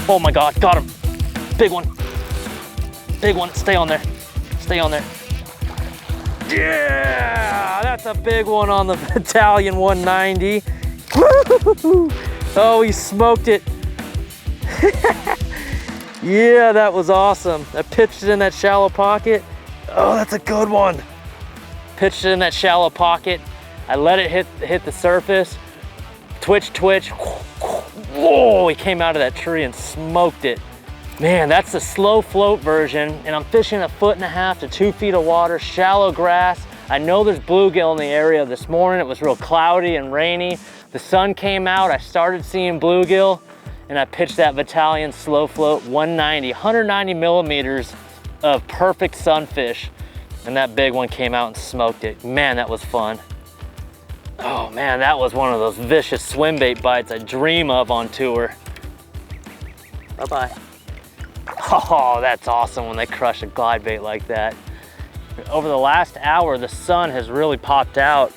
Oh my God, got him. Big one. Big one, stay on there. Stay on there. Yeah, that's a big one on the Vatalion 190. Woo-hoo-hoo. Oh, he smoked it. Yeah, that was awesome. I pitched it in that shallow pocket. Oh, that's a good one. Pitched it in that shallow pocket. I let it hit the surface. Twitch, twitch. Whoa, he came out of that tree and smoked it. Man, that's the slow float version, and I'm fishing 1.5 to 2 feet of water, shallow grass. I know there's bluegill in the area this morning. It was real cloudy and rainy. The sun came out, I started seeing bluegill, and I pitched that Vatalion slow float 190 millimeters of perfect sunfish, and that big one came out and smoked it. Man, that was fun. Oh man, that was one of those vicious swim bait bites I dream of on tour. Bye-bye. Oh, that's awesome when they crush a glide bait like that. Over the last hour, the sun has really popped out,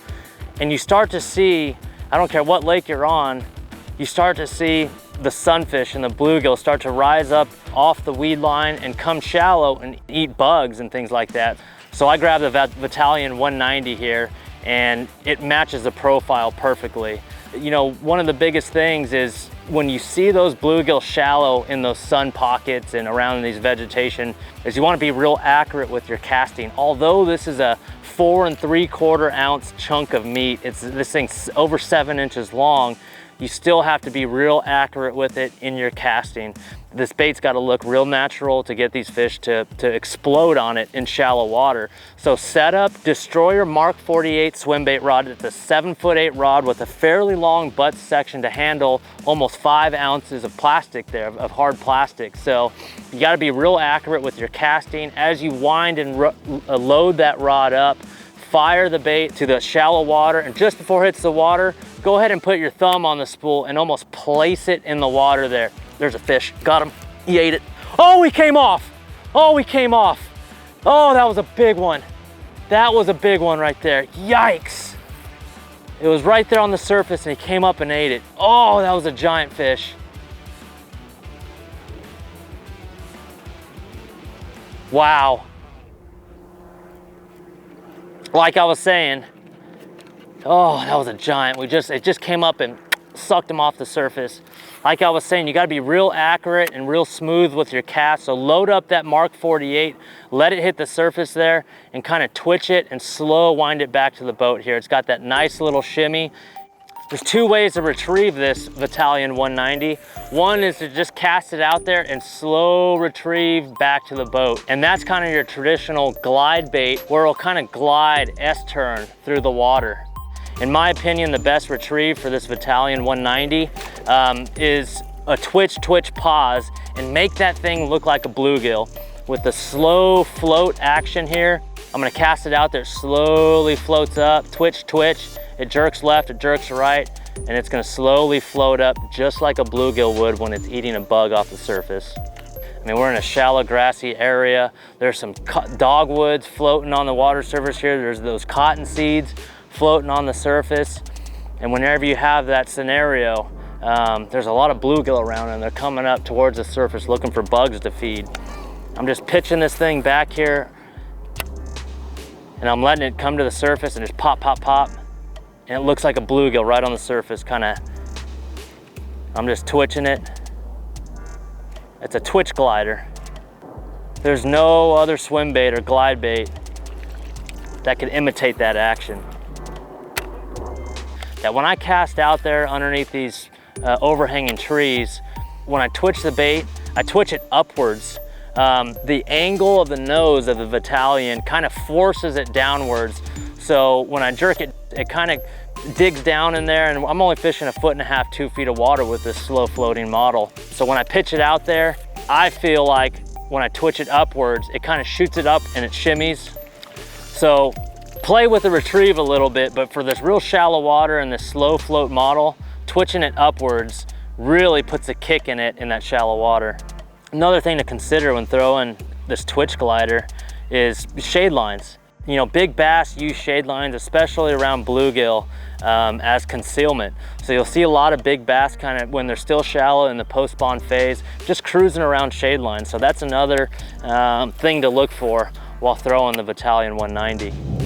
and you start to see, I don't care what lake you're on, you start to see the sunfish and the bluegill start to rise up off the weed line and come shallow and eat bugs and things like that. So I grabbed the Vatalion 190 here, and it matches the profile perfectly. You know, one of the biggest things is when you see those bluegill shallow in those sun pockets and around these vegetation, is you want to be real accurate with your casting. Although this is a 4 3/4 ounce chunk of meat, this thing's over 7 inches long, you still have to be real accurate with it in your casting. This bait's got to look real natural to get these fish to explode on it in shallow water. So set up Destroyer Mark 48 swim bait rod. It's a 7'8" rod with a fairly long butt section to handle almost 5 ounces of plastic there, of hard plastic. So you got to be real accurate with your casting. As you wind and load that rod up, fire the bait to the shallow water, and just before it hits the water, go ahead and put your thumb on the spool and almost place it in the water there. There's a fish, got him, he ate it. Oh, he came off. Oh, he came off. Oh, that was a big one. That was a big one right there, yikes. It was right there on the surface and he came up and ate it. Oh, that was a giant fish. Wow. Like I was saying, oh, that was a giant. It just came up and sucked him off the surface. Like I was saying, you gotta be real accurate and real smooth with your cast. So load up that Mark 48, let it hit the surface there, and kind of twitch it and slow wind it back to the boat here. It's got that nice little shimmy. There's 2 ways to retrieve this Vatalion 190. One is to just cast it out there and slow retrieve back to the boat. And that's kind of your traditional glide bait, where it'll kind of glide S-turn through the water. In my opinion, the best retrieve for this Vatalion 190 is a twitch, pause, and make that thing look like a bluegill. With the slow float action here, I'm gonna cast it out there, slowly floats up, twitch, it jerks left, it jerks right, and it's gonna slowly float up just like a bluegill would when it's eating a bug off the surface. I mean, we're in a shallow grassy area. There's some dogwoods floating on the water surface here. There's those cotton seeds floating on the surface. And whenever you have that scenario, there's a lot of bluegill around and they're coming up towards the surface looking for bugs to feed. I'm just pitching this thing back here and I'm letting it come to the surface and just pop, pop, pop. And it looks like a bluegill right on the surface, I'm just twitching it. It's a twitch glider. There's no other swim bait or glide bait that can imitate that action. That when I cast out there underneath these overhanging trees, when I twitch the bait, I twitch it upwards. The angle of the nose of the Vatalion kind of forces it downwards. So when I jerk it, it kind of digs down in there, and I'm only fishing 1.5 to 2 feet of water with this slow floating model. So when I pitch it out there, I feel like when I twitch it upwards, it kind of shoots it up and it shimmies. So play with the retrieve a little bit, but for this real shallow water and this slow float model, twitching it upwards really puts a kick in it in that shallow water. Another thing to consider when throwing this twitch glider is shade lines. you know, big bass use shade lines, especially around bluegill, as concealment. So you'll see a lot of big bass kind of when they're still shallow in the post-spawn phase, just cruising around shade lines. So that's another thing to look for while throwing the Vatalion 190.